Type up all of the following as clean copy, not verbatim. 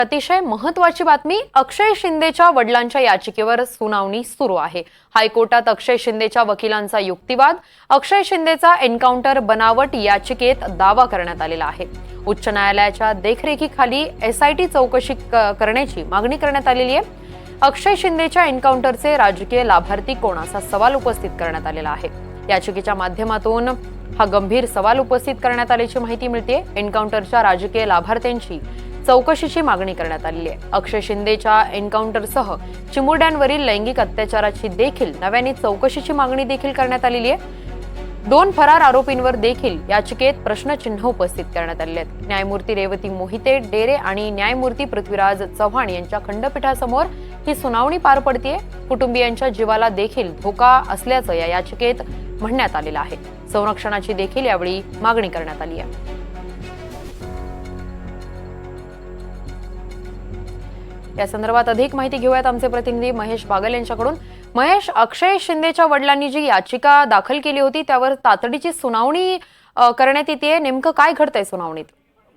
अतिशय महत्त्वाची बातमी, अक्षय शिंदेच्या वडिलांच्या याचिकेवर सुनावणी सुरू आहे। हायकोर्टात अक्षय शिंदेच्या वकिलांचा युक्तिवाद, अक्षय शिंदेचा एन्काउंटर बनावट याचिकेत दावा करण्यात आलेला आहे। उच्च न्यायालयाच्या देखरेखीखाली एसआयटी चौकशी करण्याची मागणी करण्यात आलेली आहे। अक्षय शिंदेच्या एन्काउंटरचे राजकीय लाभार्थी कोण असा सवाल उपस्थित करण्यात आलेला आहे। याचिकेच्या माध्यमातून हा गंभीर सवाल उपस्थित करण्यात आल्याची माहिती मिळते। एन्काउंटरच्या राजकीय लाभार्थ्यांची चौकशीची मागणी करण्यात आली आहे। अक्षय शिंदेच्या एन्काउंटरसह चिमुरड्यांवरील लैंगिक अत्याचाराची देखील नव्याने चौकशीची मागणी देखील करण्यात आलेली आहे। 2 फरार आरोपींवर देखील याचिकेत प्रश्नचिन्ह उपस्थित करण्यात आले आहेत। न्यायमूर्ती रेवती मोहिते डेरे आणि न्यायमूर्ती पृथ्वीराज चव्हाण यांच्या खंडपीठासमोर ही सुनावणी पार पडते। कुटुंबियांच्या जीवाला देखील धोका असल्याचं या याचिकेत म्हणण्यात आलेलं आहे। संरक्षणाची देखील यावेळी मागणी करण्यात आली आहे। या संदर्भात अधिक माहिती घेऊयात आमचे प्रतिनिधी महेश बागल यांच्याकडून। महेश, अक्षय शिंदेच्या वडिलांनी जी याचिका दाखल केली होती त्यावर तातडीची सुनावणी करण्यात येते, नेमकं काय घडतंय सुनावणीत?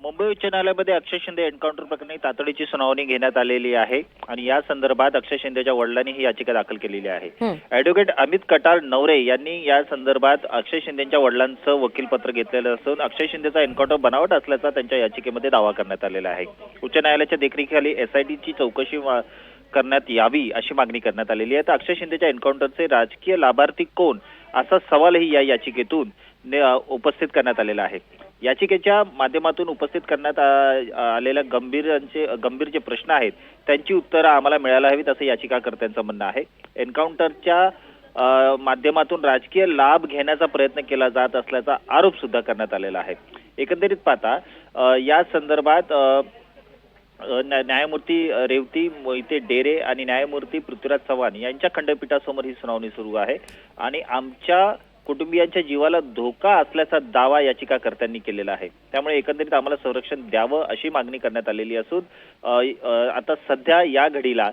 मुंबई उच्च न्यायालयामध्ये अक्षय शिंदे एन्काउंटर प्रकरणी तातडीची सुनावणी घेण्यात आलेली आहे आणि या संदर्भात अक्षय शिंदेच्या वडिलांनी ही याचिका दाखल केलेली आहे। ॲडव्होकेट अमित कटार नवरे यांनी या संदर्भात अक्षय शिंदेच्या वडिलांचं वकीलपत्र घेतलेलं असून अक्षय शिंदेचा एन्काउंटर बनावट असल्याचा त्यांच्या याचिकेमध्ये दावा करण्यात आलेला आहे। उच्च न्यायालयाच्या देखरेखीखाली एसआयटीची चौकशी करण्यात यावी अशी मागणी करण्यात आलेली आहे। तर अक्षय शिंदेच्या एन्काउंटरचे राजकीय लाभार्थी कोण असा सवालही या याचिकेतून उपस्थित करण्यात आलेला आहे। याचिकेच्या माध्यमातून उपस्थित करण्यात आलेल्या गंभीर जे प्रश्न आहेत त्यांची उत्तरं आम्हाला मिळायला हवीत असं याचिकाकर्त्यांचं म्हणणं आहे। एन्काउंटरच्या माध्यमातून राजकीय लाभ घेण्याचा प्रयत्न केला जात असल्याचा आरोप सुद्धा करण्यात आलेला आहे। एकंदरीत पाहता या संदर्भात न्यायमूर्ती रेवती मोहिते डेरे आणि न्यायमूर्ती पृथ्वीराज चव्हाण यांच्या खंडपीठासमोर ही सुनावणी सुरू आहे आणि आमच्या कुटुंबियांच्या जीवाला धोका असल्याचा दावा याचिकाकर्त्यांनी केलेला आहे। त्यामुळे एकंदरीत आम्हाला संरक्षण द्यावं अशी मागणी करण्यात आलेली असून आता सध्या या घडीला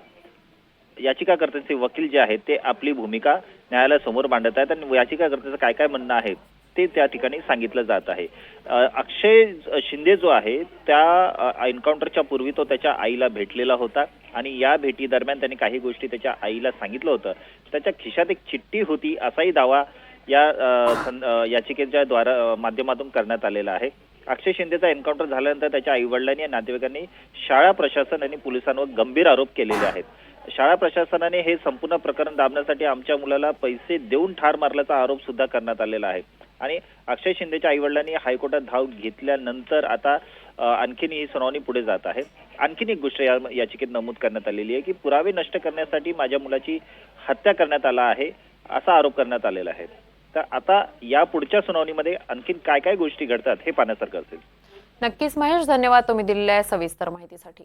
याचिकाकर्त्यांचे वकील जे आहेत ते आपली भूमिका न्यायालयासमोर मांडत आहेत आणि याचिकाकर्त्याचं काय काय म्हणणं आहे ते त्या ठिकाणी सांगितलं जात आहे। अक्षय शिंदे जो आहे त्या एन्काउंटरच्या पूर्वी तो त्याच्या आईला भेटलेला होता आणि या भेटी दरम्यान त्यांनी काही गोष्टी त्याच्या आईला सांगितलं होतं। त्याच्या खिशात एक चिठ्ठी होती असाही दावा या याचिकेच्या माध्यमातून करण्यात आलेला आहे। अक्षय शिंदेचा एन्काउंटर झाल्यानंतर त्याच्या आईवडिलांनी आणि नातेवाईकांनी शाळा प्रशासन आणि पोलिसांवर गंभीर आरोप केलेले आहेत। शाळा प्रशासनाने हे संपूर्ण प्रकरण दाबण्यासाठी आमच्या मुलाला पैसे देऊन ठार मारल्याचा आरोप सुद्धा करण्यात आलेला आहे आणि अक्षय शिंदेच्या आईवडिलांनी हायकोर्टात धाव घेतल्यानंतर आता आणखीन ही सुनावणी पुढे जात आहे। आणखीन एक गोष्ट या याचिकेत नमूद करण्यात आलेली आहे की पुरावे नष्ट करण्यासाठी माझ्या मुलाची हत्या करण्यात आला आहे असा आरोप करण्यात आलेला आहे। तर आता या पुढच्या सुनावणीमध्ये आणखीन काय काय गोष्टी घडतात हे पाहण्यासारखं असेल। नक्कीच महेश, धन्यवाद तुम्ही दिलेल्या सविस्तर माहितीसाठी।